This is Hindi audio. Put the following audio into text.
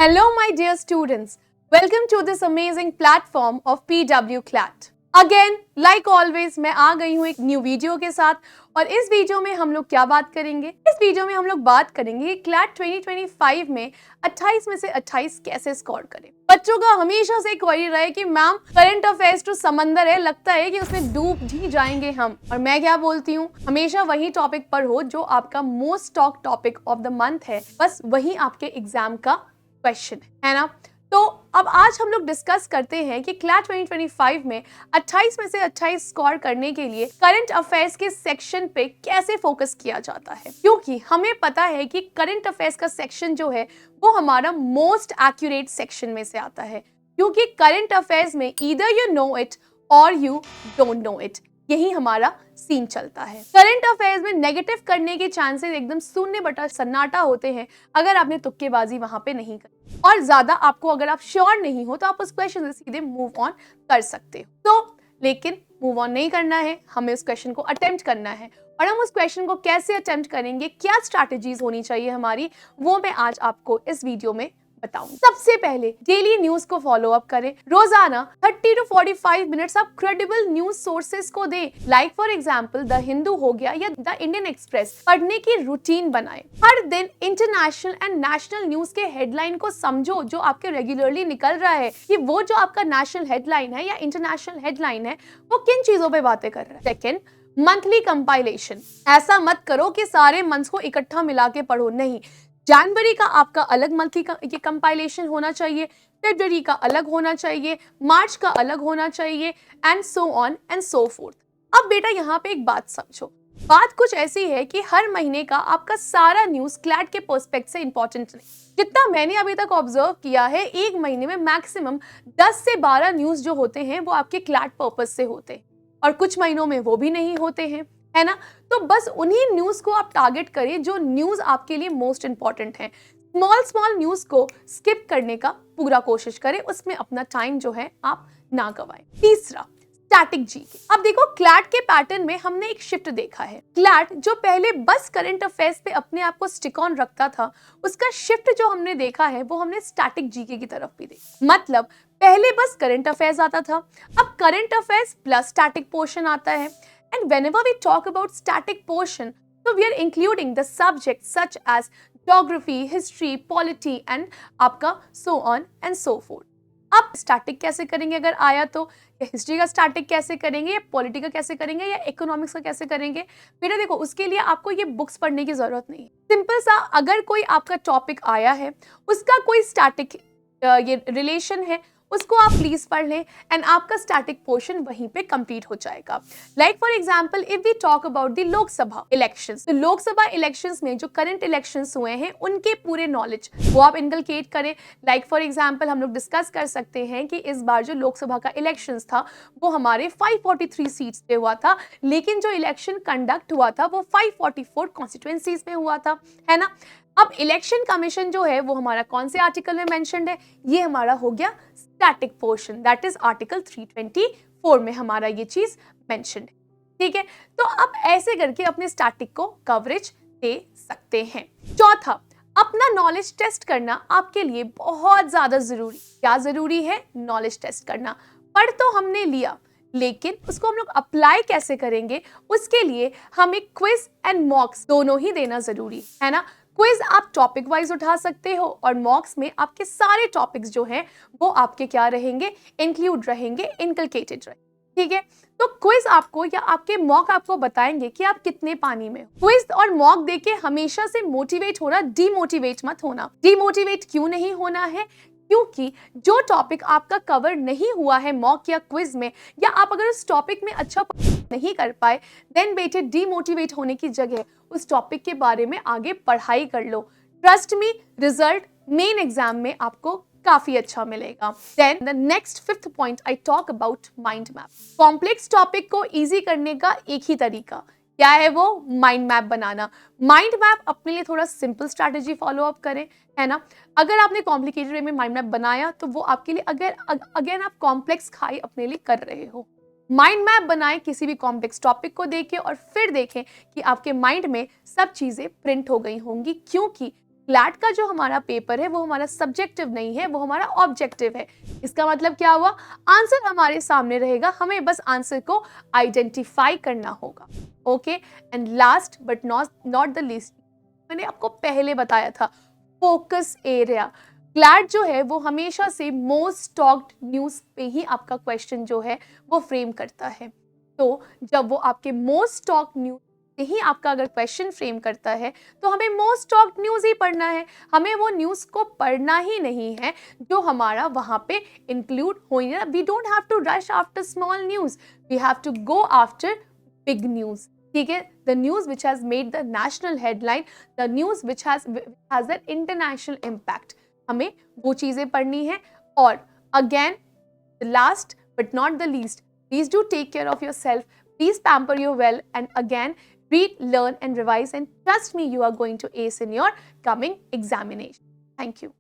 Hello, my dear students. Welcome to this amazing platform of PW CLAT. Again, like always, मैं आ गई हूँ एक न्यू वीडियो के साथ और इस वीडियो में हम लोग क्या बात करेंगे? इस वीडियो में हम लोग बात करेंगे कि CLAT 2025 में 28 में से 28 कैसे स्कोर करें। बच्चों का हमेशा से क्वेरी रहा है कि मैम करंट अफेयर्स तो समंदर है, लगता है कि उसमें डूब ही जाएंगे हम। और मैं क्या बोलती हूँ, हमेशा वही टॉपिक पर हो जो आपका most talk topic of the month है, बस वही आपके एग्जाम का क्वेश्चन है ना। तो अब आज हम लोग डिस्कस करते हैं कि क्लैट 2025 में 28 में से 28 स्कोर करने के लिए करंट अफेयर्स के सेक्शन पे कैसे फोकस किया जाता है, क्योंकि हमें पता है कि करंट अफेयर्स का सेक्शन जो है वो हमारा मोस्ट एक्यूरेट सेक्शन में से आता है, क्योंकि करंट अफेयर्स में ईदर यू नो इट और यू डोंट नो इट, यही हमारा सीन चलता है। करंट अफेयर्स में नेगेटिव करने के चांसेस एकदम शून्य बटा सन्नाटा होते हैं अगर आपने तुक्केबाजी वहां पे नहीं करी, और ज्यादा आपको अगर आप श्योर नहीं हो तो आप उस क्वेश्चन से सीधे मूव ऑन कर सकते हो। तो लेकिन मूव ऑन नहीं करना है, हमें उस क्वेश्चन को अटेम्प्ट करना है। और हम उस क्वेश्चन को कैसे अटेम्प्ट करेंगे, क्या स्ट्रैटेजीज होनी चाहिए हमारी, वो मैं आज आपको इस वीडियो में बताऊंगी। सबसे पहले डेली न्यूज को फॉलो अप करें। रोजाना 30 to 45 मिनट्स आप क्रेडिबल न्यूज सोर्सेस को दें। Like for example the Hindu हो गया या द इंडियन एक्सप्रेस। पढ़ने की रूटीन बनाएं। हर दिन इंटरनेशनल एंड नेशनल न्यूज के हेडलाइन को समझो जो आपके रेगुलरली निकल रहा है, कि वो जो आपका नेशनल हेडलाइन है या इंटरनेशनल हेडलाइन है वो किन चीजों पे बातें कर रहा है। Second, monthly compilation. ऐसा मत करो कि सारे मंथ्स को इकट्ठा मिला के पढ़ो, नहीं। जनवरी का आपका अलग मंथली का ये कंपाइलेशन होना चाहिए, फरवरी का अलग होना चाहिए, मार्च का अलग होना चाहिए, and so on and so fourth. अब बेटा यहाँ पे एक बात समझो, बात कुछ ऐसी है कि हर महीने का आपका सारा न्यूज क्लैट के पर्सपेक्ट से इंपॉर्टेंट नहीं। जितना मैंने अभी तक ऑब्जर्व किया है, एक महीने में मैक्सिमम 10 से 12 न्यूज जो होते हैं वो आपके क्लैट पर्पज से होते हैं, और कुछ महीनों में वो भी नहीं होते हैं, है ना। तो बस उन्हीं न्यूज को आप टारगेट करें जो न्यूज आपके लिए मोस्ट इंपॉर्टेंट है। स्मॉल न्यूज को स्किप करने का पूरा कोशिश करें, उसमें अपना टाइम जो है आप ना गवाएं। तीसरा, स्टैटिक जीके। अब देखो, क्लैट के पैटर्न में हमने एक शिफ्ट देखा है। क्लैट जो पहले बस करंट अफेयर्स पे अपने आप को स्टिक ऑन रखता था, उसका शिफ्ट जो हमने देखा है वो हमने स्टैटिक जीके की तरफ भी देखा। मतलब पहले बस करंट अफेयर्स आता था, अब current affairs plus static portion आता है। And whenever we talk about static portion, so we are including the subjects such as geography, history, polity and आपका so on and so forth. अब स्टैटिक कैसे करेंगे अगर आया तो, या हिस्ट्री का स्टैटिक कैसे करेंगे, या पॉलिटी का कैसे करेंगे, या इकोनॉमिक्स का कैसे करेंगे। बेटा देखो, उसके लिए आपको ये बुक्स पढ़ने की जरूरत नहीं है। सिंपल सा, अगर कोई आपका टॉपिक आया है, उसका कोई स्टैटिक ये रिलेशन है, उसको आप प्लीज पढ़ लें एंड आपका स्टैटिक पोर्शन वहीं पे कंप्लीट हो जाएगा। Like for example, if we talk about the Lok Sabha elections, तो लोकसभा इलेक्शंस में जो करंट इलेक्शंस हुए हैं उनके पूरे नॉलेज वो आप इनकलकेट करें। लाइक फॉर एग्जांपल, हम लोग डिस्कस कर सकते हैं कि इस बार जो लोकसभा का इलेक्शंस था वो हमारे 543 सीट्स पे हुआ था, लेकिन जो इलेक्शन कंडक्ट हुआ था वो 544 कॉन्स्टिट्यूएंसीज में हुआ था, है ना। अब इलेक्शन कमीशन जो है वो हमारा कौन से आर्टिकल में मेंशन्ड है, ये हमारा हो गया static portion, that is article 324 में हमारा ये चीज मेंशन्ड है, ठीक है। तो आप ऐसे करके अपने स्टैटिक को कवरेज दे सकते हैं। चौथा, अपना नॉलेज टेस्ट करना आपके लिए बहुत ज्यादा जरूरी। क्या जरूरी है? नॉलेज टेस्ट करना। पढ़ तो हमने लिया, लेकिन उसको हम लोग अप्लाई कैसे करेंगे, उसके लिए हमें क्विज एंड मॉक्स दोनों ही देना जरूरी है ना। क्विज आप टॉपिक वाइज उठा सकते हो, और मॉक्स में आपके सारे टॉपिक्स जो हैं वो आपके क्या रहेंगे, इंक्लूड रहेंगे, इनकलकेटेड रहेंगे, ठीक है। तो क्विज आपको या आपके मॉक आपको बताएंगे कि आप कितने पानी में हो। क्विज और मॉक देके हमेशा से मोटिवेट होना, डीमोटिवेट मत होना। डीमोटिवेट क्यों नहीं होना है? क्योंकि जो टॉपिक आपका कवर नहीं हुआ है मॉक या क्विज में, या आप अगर उस टॉपिक में अच्छा नहीं कर पाए, देन बेटे डीमोटिवेट होने की जगह उस टॉपिक के बारे में आगे पढ़ाई कर लो। Trust me, result main exam में आपको काफी अच्छा मिलेगा। Then the next fifth point I talk about mind map. Complex topic को इजी करने का एक ही तरीका क्या है, वो माइंड मैप बनाना। माइंड मैप अपने लिए थोड़ा सिंपल स्ट्रैटेजी फॉलो अप करें, है ना। अगर आपने कॉम्प्लिकेटेड वे में माइंड मैप बनाया तो वो आपके लिए अगेन आप कॉम्प्लेक्स खाई अपने लिए कर रहे हो। माइंड मैप बनाएं किसी भी कॉम्प्लेक्स टॉपिक को देखें और फिर देखें कि आपके माइंड में सब चीजें प्रिंट हो गई होंगी, क्योंकि क्लैट का जो हमारा पेपर है वो हमारा सब्जेक्टिव नहीं है, वो हमारा ऑब्जेक्टिव है। इसका मतलब क्या हुआ, आंसर हमारे सामने रहेगा, हमें बस आंसर को आइडेंटिफाई करना होगा। Okay, and last but not the least, मैंने आपको पहले बताया था, फोकस एरिया। क्लैट जो है वो हमेशा से मोस्ट टॉक्ड न्यूज़ पे ही आपका क्वेश्चन जो है वो फ्रेम करता है। तो जब वो आपके मोस्ट टॉक्ड न्यूज़ से ही आपका अगर क्वेश्चन फ्रेम करता है तो हमें मोस्ट टॉक्ड न्यूज़ ही पढ़ना है, हमें वो न्यूज़ को पढ़ना ही नहीं है जो हमारा वहाँ पे इंक्लूड हो ही ना। We don't have to rush after small news, we have to go after big news. ठीक है, the news which has made the national headline, the news which has an international impact, हमें वो चीज़ें पढ़नी है। और again last but not the least, please do take care of yourself, please pamper you well, and again read, learn and revise, and trust me, you are going to ace in your coming examination. Thank you.